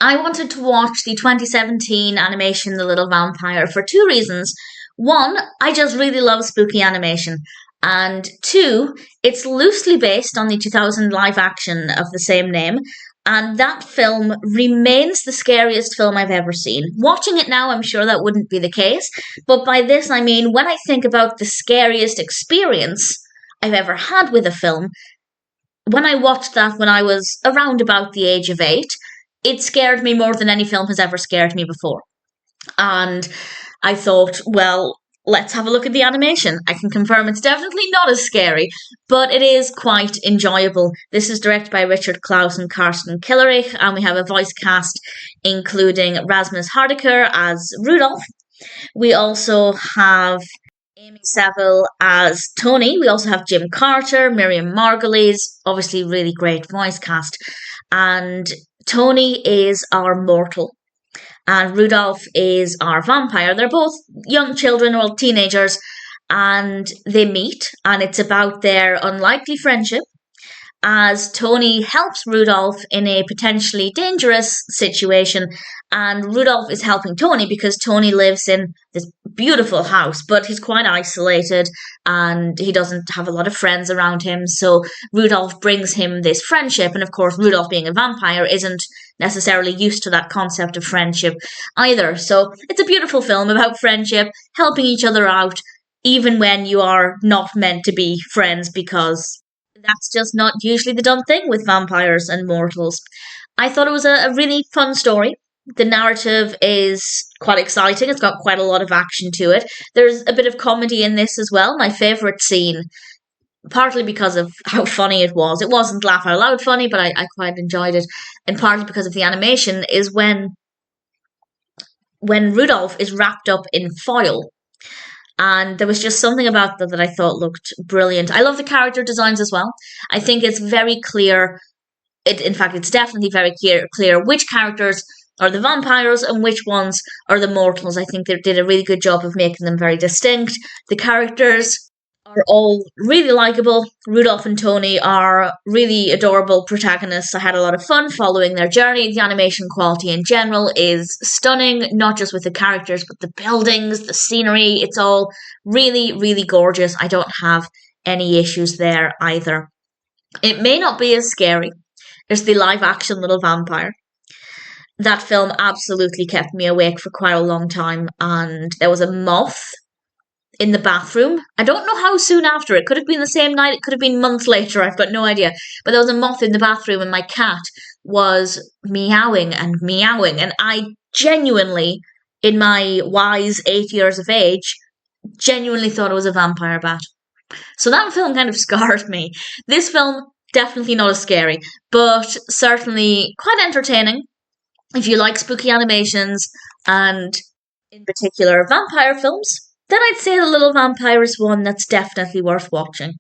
I wanted to watch the 2017 animation The Little Vampire for two reasons. One, I just really love spooky animation. And two, it's loosely based on the 2000 live action of the same name. And that film remains the scariest film I've ever seen. Watching it now, I'm sure that wouldn't be the case. But by this, I mean, when I think about the scariest experience I've ever had with a film, when I watched that when I was around about the age of 8, it scared me more than any film has ever scared me before. And I thought, well, let's have a look at the animation. I can confirm it's definitely not as scary, but it is quite enjoyable. This is directed by Richard Claus and Karsten Kiilerich, and we have a voice cast including Rasmus Hardiker as Rudolph. We also have Amy Saville as Tony. We also have Jim Carter, Miriam Margolyes, obviously really great voice cast. And Tony is our mortal, and Rudolph is our vampire. They're both young children, or teenagers, and they meet, and it's about their unlikely friendship as Tony helps Rudolph in a potentially dangerous situation, and Rudolph is helping Tony because Tony lives in this beautiful house, but he's quite isolated and he doesn't have a lot of friends around him, so Rudolph brings him this friendship, and of course Rudolph, being a vampire, isn't necessarily used to that concept of friendship either. So it's a beautiful film about friendship, helping each other out, even when you are not meant to be friends, because that's just not usually the done thing with vampires and mortals. I thought it was a really fun story. The narrative is quite exciting. It's got quite a lot of action to it. There's a bit of comedy in this as well. My favourite scene, partly because of how funny it was. It wasn't laugh out loud funny, but I quite enjoyed it. And partly because of the animation, is when Rudolph is wrapped up in foil. And there was just something about that I thought looked brilliant. I love the character designs as well. I think it's very clear. In fact, it's definitely very clear which characters are the vampires and which ones are the mortals. I think they did a really good job of making them very distinct. The characters are all really likable. Rudolph and Tony are really adorable protagonists. I had a lot of fun following their journey. The animation quality in general is stunning, not just with the characters, but the buildings, the scenery. It's all really, really gorgeous. I don't have any issues there either. It may not be as scary as the live-action Little Vampire. That film absolutely kept me awake for quite a long time, and there was a moth in the bathroom. I don't know how soon after. It could have been the same night, it could have been months later, I've got no idea. But there was a moth in the bathroom and my cat was meowing and meowing. And I genuinely, in my wise 8 years of age, genuinely thought it was a vampire bat. So that film kind of scarred me. This film, definitely not as scary, but certainly quite entertaining. If you like spooky animations, and in particular vampire films, then I'd say The Little Vampire is one that's definitely worth watching.